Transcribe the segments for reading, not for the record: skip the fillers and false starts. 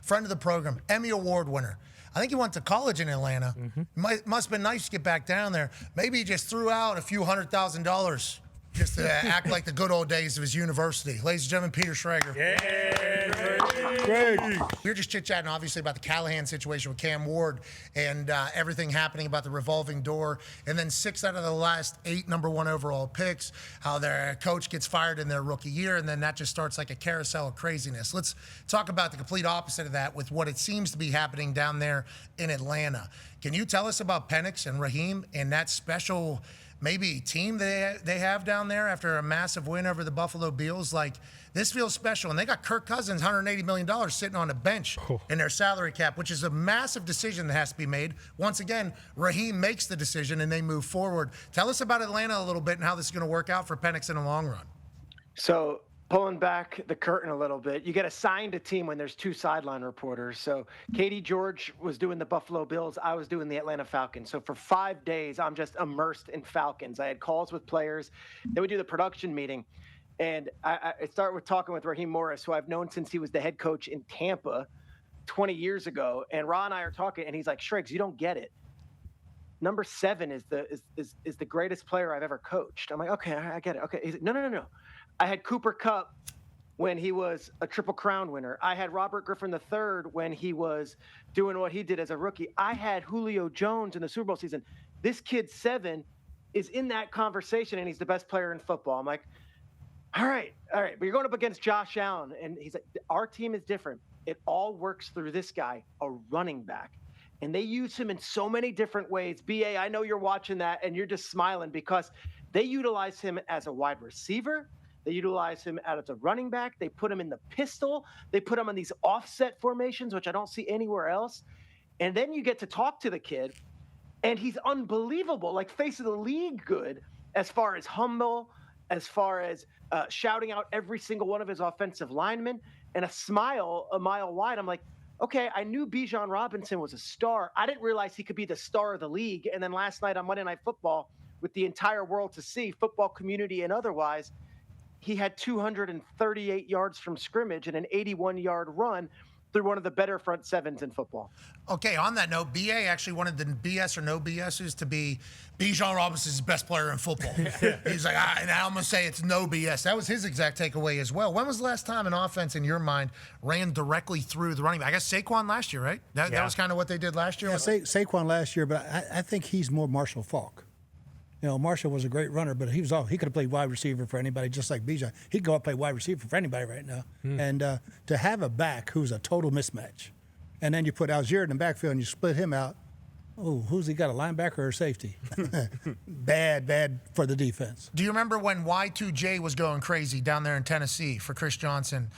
friend of the program, Emmy Award winner. I think he went to college in Atlanta. Must have been nice to get back down there. Maybe he just threw out a few $100,000 just to act like the good old days of his university. Ladies and gentlemen, Peter Schrager. Greg. We were just chit-chatting, obviously, about the Callahan situation with Cam Ward and everything happening about the revolving door. And then 6 out of the last 8 number 1 overall picks, how their coach gets fired in their rookie year, and then that just starts like a carousel of craziness. Let's talk about the complete opposite of that with what it seems to be happening down there in Atlanta. Can you tell us about Penix and Raheem and that special maybe team they have down there after a massive win over the Buffalo Bills? Like, this feels special. And they got Kirk Cousins, $180 million sitting on a bench in their salary cap, which is a massive decision that has to be made. Once again, Raheem makes the decision and they move forward. Tell us about Atlanta a little bit and how this is going to work out for Penix in the long run. So, pulling back the curtain a little bit, you get assigned a team when there's 2 sideline reporters. So Katie George was doing the Buffalo Bills. I was doing the Atlanta Falcons. So for 5 days, I'm just immersed in Falcons. I had calls with players. Then we do the production meeting. And I start with talking with Raheem Morris, who I've known since he was the head coach in Tampa 20 years ago. And Ra and I are talking, and he's like, Shriggs, you don't get it. Number 7 is the greatest player I've ever coached. I'm like, okay, I get it. Okay. He's like, no. I had Cooper Kupp when he was a Triple Crown winner. I had Robert Griffin III when he was doing what he did as a rookie. I had Julio Jones in the Super Bowl season. This kid 7 is in that conversation, and he's the best player in football. I'm like, all right. But you're going up against Josh Allen. And he's like, our team is different. It all works through this guy, a running back. And they use him in so many different ways. BA, I know you're watching that, and you're just smiling because they utilize him as a wide receiver. They utilize him as a running back. They put him in the pistol. They put him on these offset formations, which I don't see anywhere else. And then you get to talk to the kid, and he's unbelievable, like face of the league good, as far as humble, as far as shouting out every single one of his offensive linemen, and a smile a mile wide. I'm like, okay, I knew Bijan Robinson was a star. I didn't realize he could be the star of the league. And then last night on Monday Night Football, with the entire world to see, football community and otherwise, he had 238 yards from scrimmage and an 81-yard run through one of the better front sevens in football. Okay, on that note, BA actually wanted the BS or no BSs to be Bijan Robinson's best player in football. He's like, and I'm going to say it's no BS. That was his exact takeaway as well. When was the last time an offense, in your mind, ran directly through the running back? I guess Saquon last year, right? That was kind of what they did last year? Yeah, Saquon last year, but I think he's more Marshall Faulk. You know, Marshall was a great runner, but he could have played wide receiver for anybody, just like Bijan. He'd go up and play wide receiver for anybody right now. And to have a back who's a total mismatch, and then you put Algier in the backfield and you split him out, who's he got, a linebacker or a safety? Bad for the defense. Do you remember when Y2J was going crazy down there in Tennessee for Chris Johnson?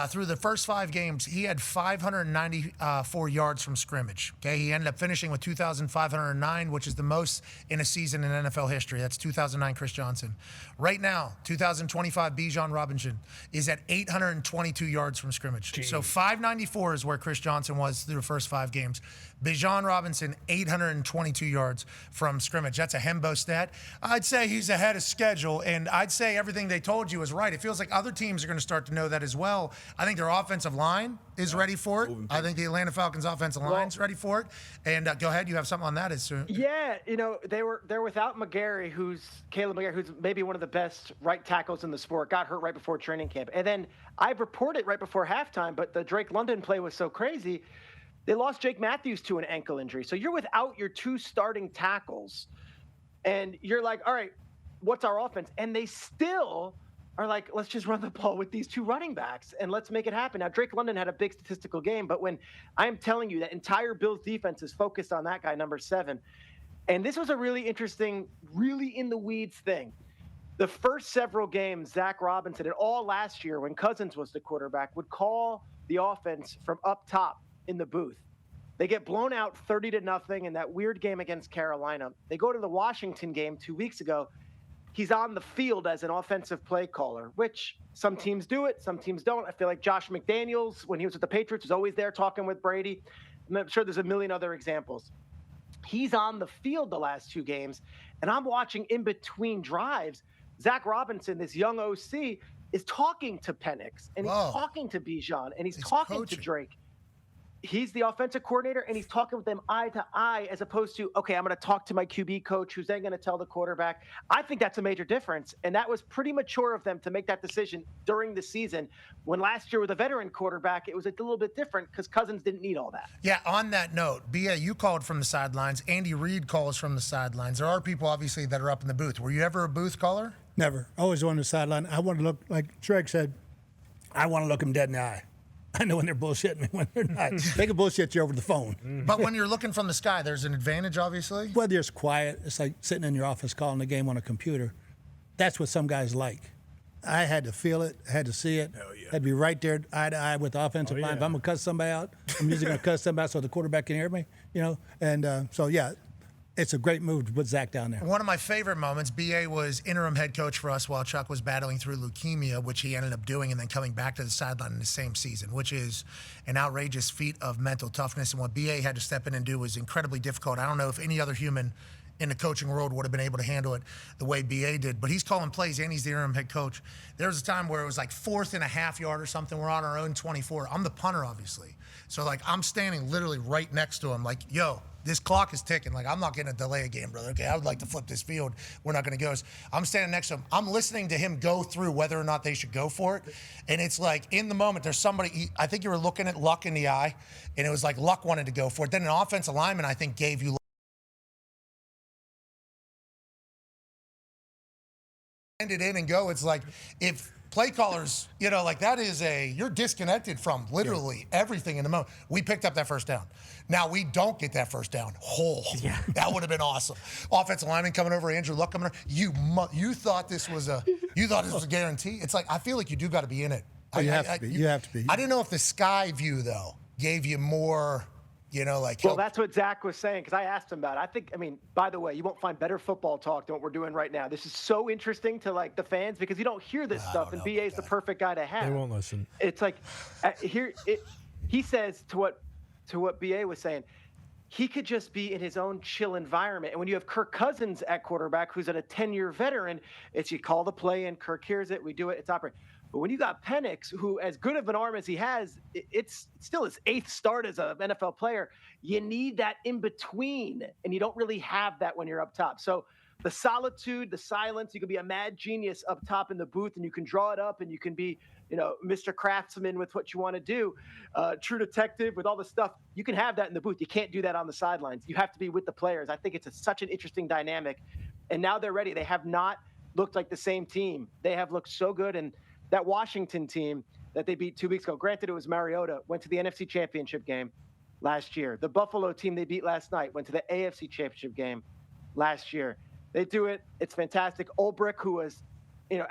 Through the first 5 games, he had 594 yards from scrimmage. Okay, he ended up finishing with 2,509, which is the most in a season in NFL history. That's 2009 Chris Johnson. Right now, 2025 Bijan Robinson is at 822 yards from scrimmage. Jeez. So 594 is where Chris Johnson was through the first 5 games. Bijan Robinson, 822 yards from scrimmage. That's a Hembo stat. I'd say he's ahead of schedule, and I'd say everything they told you is right. It feels like other teams are going to start to know that as well. I think their offensive line is ready for it. I think the Atlanta Falcons offensive line's ready for it. And go ahead, you have something on that. Yeah, they're without Caleb McGarry, who's maybe one of the best right tackles in the sport, got hurt right before training camp. And then I reported right before halftime, but the Drake London play was so crazy, they lost Jake Matthews to an ankle injury. So you're without your 2 starting tackles, and you're like, all right, what's our offense? And they still are like, let's just run the ball with these 2 running backs and let's make it happen. Now, Drake London had a big statistical game, but when I'm telling you that entire Bills defense is focused on that guy, number 7, and this was a really interesting, really in the weeds thing. The first several games, Zach Robinson, and all last year when Cousins was the quarterback, would call the offense from up top in the booth. They get blown out 30-0 in that weird game against Carolina. They go to the Washington game 2 weeks ago. He's on the field as an offensive play caller, which some teams do it, some teams don't. I feel like Josh McDaniels, when he was with the Patriots, was always there talking with Brady. I'm sure there's a million other examples. He's on the field the last 2 games, and I'm watching in between drives. Zach Robinson, this young OC, is talking to Penix, and he's talking to Bijan, and he's talking to Drake. he's the offensive coordinator and he's talking with them eye to eye, as opposed to, okay, I'm going to talk to my QB coach who's then going to tell the quarterback. I think that's a major difference. And that was pretty mature of them to make that decision during the season, when last year with a veteran quarterback, it was a little bit different because Cousins didn't need all that. Yeah, on that note, B.A., you called from the sidelines. Andy Reid calls from the sidelines. There are people, obviously, that are up in the booth. Were you ever a booth caller? Never. Always on the sideline. I want to look, like Schrager said, I want to look them dead in the eye. I know when they're bullshitting me, when they're not. They can bullshit you over the phone. But when you're looking from the sky, there's an advantage, obviously? Whether it's quiet, it's like sitting in your office calling the game on a computer. That's what some guys like. I had to feel it, had to see it. Hell yeah. Had to be right there, eye to eye with the offensive line. If I'm going to cuss somebody out, I'm usually going to cuss somebody out so the quarterback can hear me, And so, yeah, it's a great move to put Zach down there. One of my favorite moments, B.A. was interim head coach for us while Chuck was battling through leukemia, which he ended up doing and then coming back to the sideline in the same season, which is an outrageous feat of mental toughness. And what B.A. had to step in and do was incredibly difficult. I don't know if any other human in the coaching world would have been able to handle it the way B.A. did. But he's calling plays, and he's the interim head coach. There was a time where it was like 4th and a half yard or something. We're on our own 24. I'm the punter, obviously. So, like, I'm standing literally right next to him, like, yo, this clock is ticking. Like, I'm not going to delay a game, brother. Okay, I would like to flip this field. We're not going to go. I'm standing next to him. I'm listening to him go through whether or not they should go for it. And it's like, in the moment, there's somebody, I think you were looking at Luck in the eye, and it was like Luck wanted to go for it. Then an offensive lineman, I think, gave you it in and go. It's like, if play callers, like that is you're disconnected from literally everything in the moment. We picked up that first down. Now we don't get that first down. That would have been awesome. Offensive lineman coming over, Andrew Luck coming over. You thought this was a guarantee. It's like, I feel like you do got to be in it. You have to be. You have to be. I didn't know if the sky view though gave you more. Well, that's what Zach was saying, because I asked him about it. By the way, you won't find better football talk than what we're doing right now. This is so interesting to the fans, because you don't hear this stuff, and BA is the perfect guy to have. They won't listen. It's like he says to what BA was saying, he could just be in his own chill environment. And when you have Kirk Cousins at quarterback, who's a 10-year veteran, it's you call the play in, Kirk hears it, we do it, it's operating. But when you got Penix, who, as good of an arm as he has, it's still his 8th start as an NFL player. You need that in between, and you don't really have that when you're up top. So the solitude, the silence, you can be a mad genius up top in the booth, and you can draw it up, and you can be, Mr. Craftsman with what you want to do, true detective with all the stuff. You can have that in the booth. You can't do that on the sidelines. You have to be with the players. I think it's such an interesting dynamic. And now they're ready. They have not looked like the same team. They have looked so good, and that Washington team that they beat 2 weeks ago, granted it was Mariota, went to the NFC Championship game last year. The Buffalo team they beat last night went to the AFC Championship game last year. They do it. It's fantastic. Ulbrich, who was,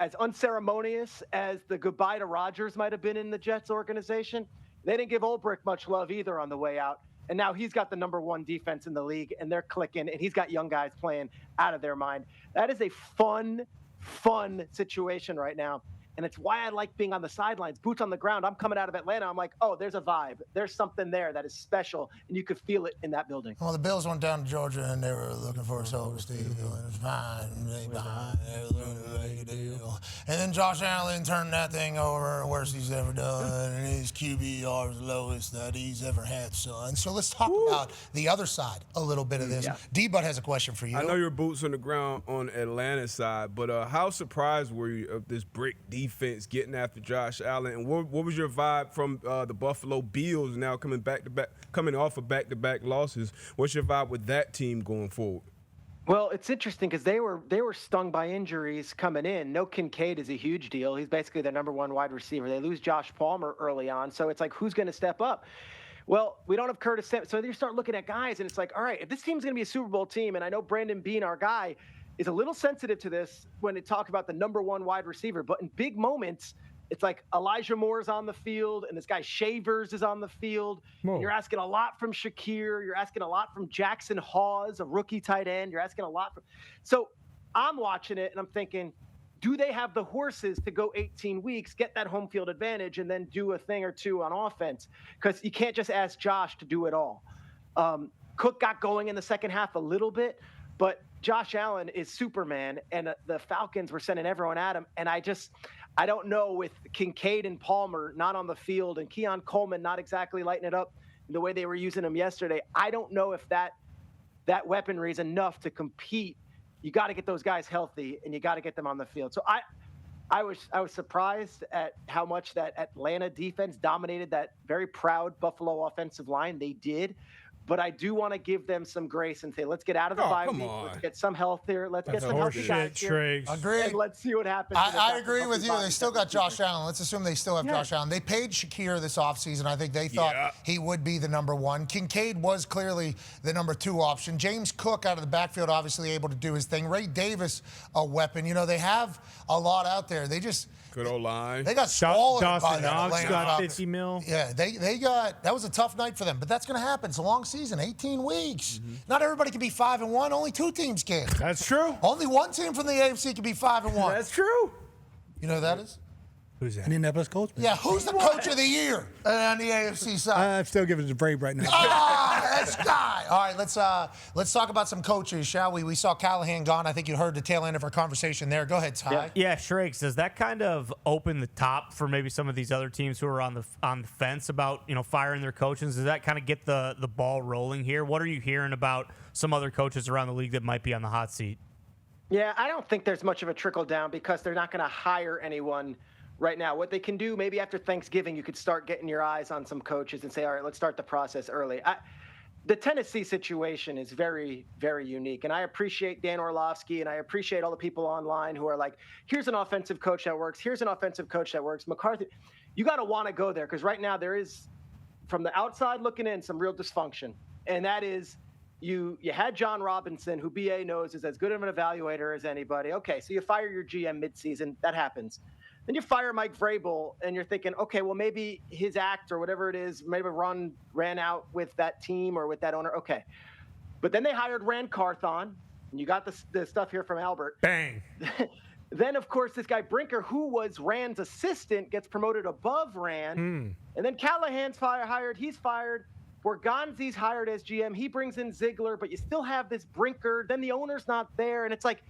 as unceremonious as the goodbye to Rodgers might have been in the Jets organization, they didn't give Ulbrich much love either on the way out. And now he's got the #1 defense in the league, and they're clicking, and he's got young guys playing out of their mind. That is a fun situation right now. And it's why I like being on the sidelines, boots on the ground. I'm coming out of Atlanta. I'm like, oh, there's a vibe. There's something there that is special, and you could feel it in that building. Well, the Bills went down to Georgia, and they were looking for a shoulder steal. It was fine. They behind. They were looking to make a deal. And then Josh Allen turned that thing over, worst he's ever done, and his QBR is the lowest that he's ever had, son. So let's talk about the other side a little bit of this. Yeah. D-Bud has a question for you. I know your boots on the ground on Atlanta's side, but how surprised were you of this brick defense getting after Josh Allen? And what was your vibe from the Buffalo Bills now coming off of back-to-back losses? What's your vibe with that team going forward? Well, it's interesting because they were stung by injuries coming in. No Kincaid is a huge deal. He's basically their #1 wide receiver. They lose Josh Palmer early on, so it's like, who's going to step up? Well, we don't have Curtis Samuel. So you start looking at guys, and it's like, all right, if this team's going to be a Super Bowl team, and I know Brandon Beane, our guy, is a little sensitive to this when they talk about the #1 wide receiver. But in big moments, it's like Elijah Moore's on the field, and this guy Shavers is on the field. And you're asking a lot from Shakir. You're asking a lot from Jackson Hawes, a rookie tight end. You're asking a lot from. So I'm watching it, and I'm thinking, do they have the horses to go 18 weeks, get that home field advantage, and then do a thing or two on offense? Because you can't just ask Josh to do it all. Cook got going in the second half a little bit, but Josh Allen is Superman, and the Falcons were sending everyone at him. And I don't know, with Kincaid and Palmer not on the field and Keon Coleman not exactly lighting it up, the way they were using him yesterday, I don't know if that weaponry is enough to compete. You got to get those guys healthy, and you got to get them on the field. So I was surprised at how much that Atlanta defense dominated that very proud Buffalo offensive line. They did. But I do want to give them some grace and say, let's get out of the bye week. Let's get some health here. Let's get some healthy guys here. Agreed. And let's see what happens. I agree with you. They still got Josh Allen. Let's assume they still have Josh Allen. They paid Shakir this offseason. I think they thought he would be the number one. Kincaid was clearly the number two option. James Cook out of the backfield, obviously able to do his thing. Ray Davis, a weapon. You know, they have a lot out there. They just... Good old line. They got swallowed by Dawson that Knox Atlanta got Falcons. 50 mil. Yeah, they got, that was a tough night for them, but that's going to happen. It's a long season, 18 weeks. Not everybody can be 5-1. Only 2 teams can. That's true. Only one team from the AFC can be 5-1. That's true. You know who that is? Who's that? Indianapolis Colts. Yeah, who's the coach of the year on the AFC side? I'm still giving it to Brave right now. This guy. All right, let's talk about some coaches, shall we? We saw Callahan gone. I think you heard the tail end of our conversation there. Go ahead, Ty. Yeah, Schrager, does that kind of open the top for maybe some of these other teams who are on the fence about firing their coaches? Does that kind of get the ball rolling here? What are you hearing about some other coaches around the league that might be on the hot seat? Yeah, I don't think there's much of a trickle down because they're not going to hire anyone right now. What they can do, maybe after Thanksgiving, you could start getting your eyes on some coaches and say, all right, let's start the process early. The Tennessee situation is very, very unique. And I appreciate Dan Orlovsky, and I appreciate all the people online who are like, here's an offensive coach that works. Here's an offensive coach that works. McCarthy, you got to want to go there because right now there is, from the outside looking in, some real dysfunction. And that is, you had John Robinson, who BA knows is as good of an evaluator as anybody. Okay, so you fire your GM midseason. That happens. Then you fire Mike Vrabel, and you're thinking, okay, well, maybe his act or whatever it is, maybe ran out with that team or with that owner. Okay. But then they hired Rand Carthon, and you got the stuff here from Albert. Bang. Then, of course, this guy Brinker, who was Rand's assistant, gets promoted above Rand. And then Callahan's hired. He's fired. Borgonzi's hired as GM. He brings in Ziegler, but you still have this Brinker. Then the owner's not there. And it's like,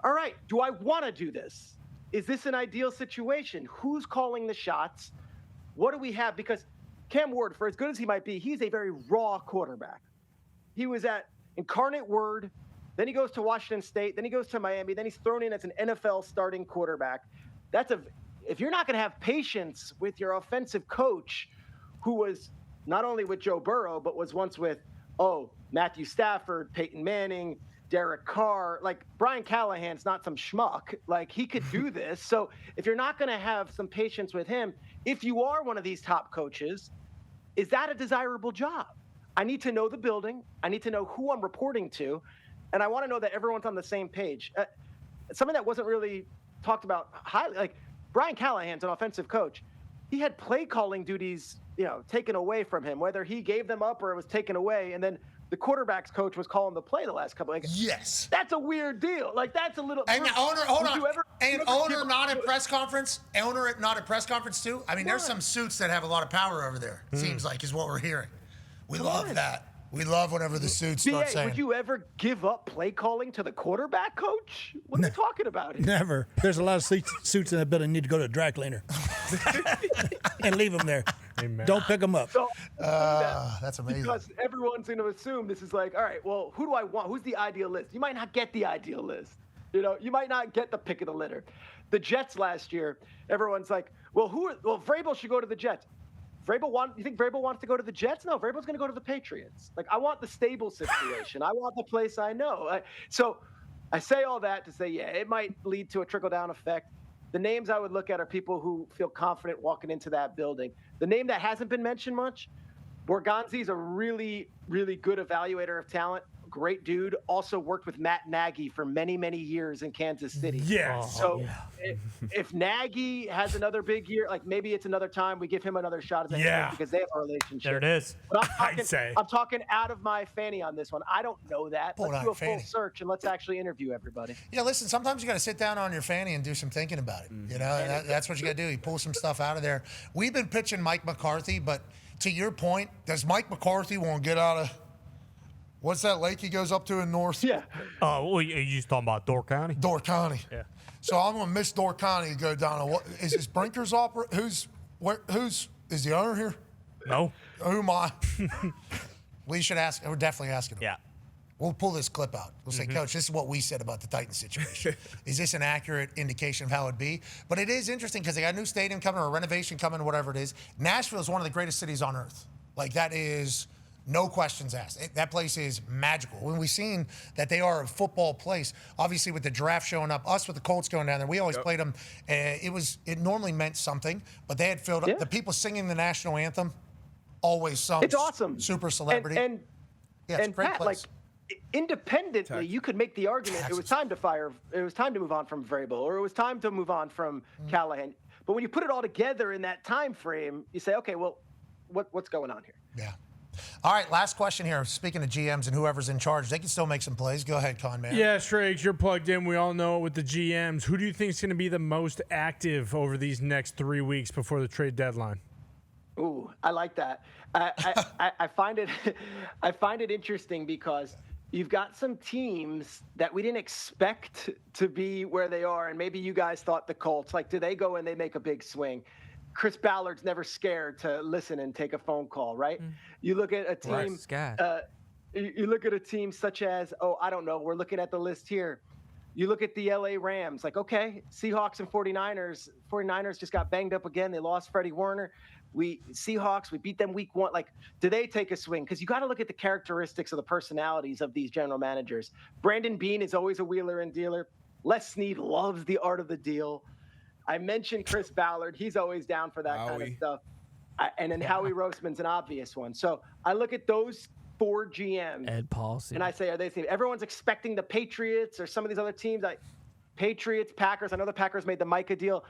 all right, do I want to do this? Is this an ideal situation? Who's calling the shots? What do we have? Because Cam Ward, for as good as he might be, he's a very raw quarterback. He was at Incarnate Word, then he goes to Washington State, then he goes to Miami, then he's thrown in as an NFL starting quarterback. If you're not going to have patience with your offensive coach, who was not only with Joe Burrow, but was once with, Matthew Stafford, Peyton Manning, Derek Carr, like Brian Callahan's not some schmuck. Like he could do this. So if you're not going to have some patience with him, if you are one of these top coaches, is that a desirable job? I need to know the building. I need to know who I'm reporting to. And I want to know that everyone's on the same page. Something that wasn't really talked about highly, like Brian Callahan's an offensive coach. He had play calling duties, taken away from him, whether he gave them up or it was taken away. And then the quarterback's coach was calling the play the last couple of games. Yes. That's a weird deal. Like, that's a little... And owner, hold on. Owner not at press conference? Owner not at press conference, too? I mean, there's some suits that have a lot of power over there, seems like, is what we're hearing. We love that. We love whenever the suits start saying... Would you ever give up play calling to the quarterback coach? What are you talking about? Never. There's a lot of suits in that building need to go to a dry cleaner. And leave them there. Amen. Don't pick them up. So, that's amazing. Because everyone's going to assume this is like, all right, well, who do I want? Who's the ideal list? You might not get the ideal list. You might not get the pick of the litter. The Jets last year, everyone's like, Vrabel should go to the Jets. You think Vrabel wants to go to the Jets? No, Vrabel's going to go to the Patriots. Like, I want the stable situation. I want the place I know. So I say all that to say, yeah, it might lead to a trickle-down effect. The names I would look at are people who feel confident walking into that building. The name that hasn't been mentioned much, Borgonzi's a really, really good evaluator of talent. Great dude. Also worked with Matt Nagy for many, many years in Kansas City. Yes. So if Nagy has another big year, like maybe it's another time we give him another shot as a head coach because they have a relationship. There it is. But I'm talking out of my fanny on this one. I don't know that. Let's do a full search and let's actually interview everybody. Yeah, listen, sometimes you got to sit down on your fanny and do some thinking about it. That's what you got to do. You pull some stuff out of there. We've been pitching Mike McCarthy, but to your point, does Mike McCarthy want to get out of... What's that lake he goes up to in North? Yeah. Well, you just talking about Door County? Door County. Yeah. So I'm going to miss Door County and go down. Is this Brinker's opera? Who's is the owner here? No. We should ask. We're definitely asking him. Yeah. We'll pull this clip out. We'll say, Coach, this is what we said about the Titans situation. Is this an accurate indication of how it'd be? But it is interesting because they got a new stadium coming or a renovation coming, whatever it is. Nashville is one of the greatest cities on earth. Like, that is no questions asked. That place is magical. When we've seen that they are a football place, obviously with the draft showing up, us with the Colts going down there, we always played them. It normally meant something, but they had filled up. The people singing the national anthem, always some It's awesome. super celebrity. And yeah, it's a great Pat, place. like, independently, you could make the argument it was time to move on from Vrabel, or it was time to move on from Callahan. But when you put it all together in that time frame, you say, okay, well, what's going on here? Yeah. All right, last question here. Speaking of GMs and whoever's in charge, they can still make some plays. Go ahead, Con Man. Yeah, Schrager, you're plugged in. We all know it with the GMs. Who do you think is going to be the most active over these next 3 weeks before the trade deadline? Ooh, I like that. I find it interesting because you've got some teams that we didn't expect to be where they are, and maybe you guys thought the Colts. Like, do they go and they make a big swing? Chris Ballard's never scared to listen and take a phone call, right? You look at a team. You look at a team such as, I don't know. We're looking at the list here. You look at the LA Rams. Like, okay, Seahawks and 49ers. 49ers just got banged up again. They lost Freddie Warner. Seahawks, we beat them week 1. Like, do they take a swing? Because you got to look at the characteristics of the personalities of these general managers. Brandon Beane is always a wheeler and dealer. Les Snead loves the art of the deal. I mentioned Chris Ballard. He's always down for that kind of stuff. And then Howie Roseman's an obvious one. So I look at those 4 GMs. Ed Policy. And I say, are they? Everyone's expecting the Patriots or some of these other teams. Patriots, Packers. I know the Packers made the Micah deal.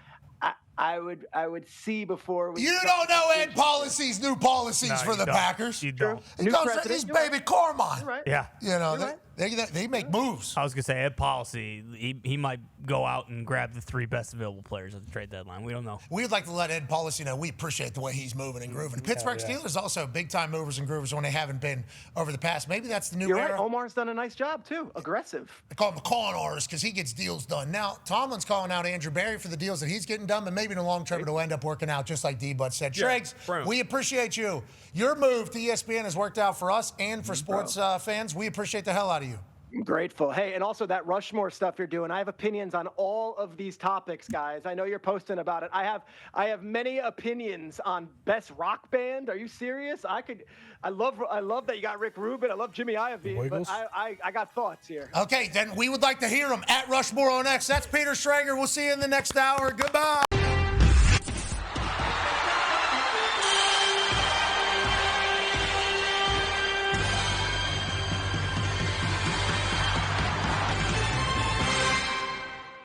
I would see before we. You don't know Ed Policy's new policies for the Packers. You don't. He's baby Carmine. Right. Yeah. You know, they make moves. I was going to say, Ed Policy, he might go out and grab the 3 best available players at the trade deadline. We don't know. We'd like to let Ed Policy know we appreciate the way he's moving and grooving. Pittsburgh Steelers also big-time movers and groovers when they haven't been over the past. Maybe that's the new You're era. right. Omar's done a nice job, too. Aggressive. They call him a con artist because he gets deals done. Now, Tomlin's calling out Andrew Berry for the deals that he's getting done, but maybe in the long term it'll end up working out just like D-Bud said. Shregs, we appreciate you. Your move to ESPN has worked out for us and for sports fans. We appreciate the hell out of you. I'm grateful. Hey, and also that Rushmore stuff you're doing. I have opinions on all of these topics, guys. I know you're posting about it. I have many opinions on best rock band. Are you serious? I love that you got Rick Rubin. I love Jimmy Iovine, but I got thoughts here. Okay, then we would like to hear them at Rushmore on X. That's Peter Schrager. We'll see you in the next hour. Goodbye.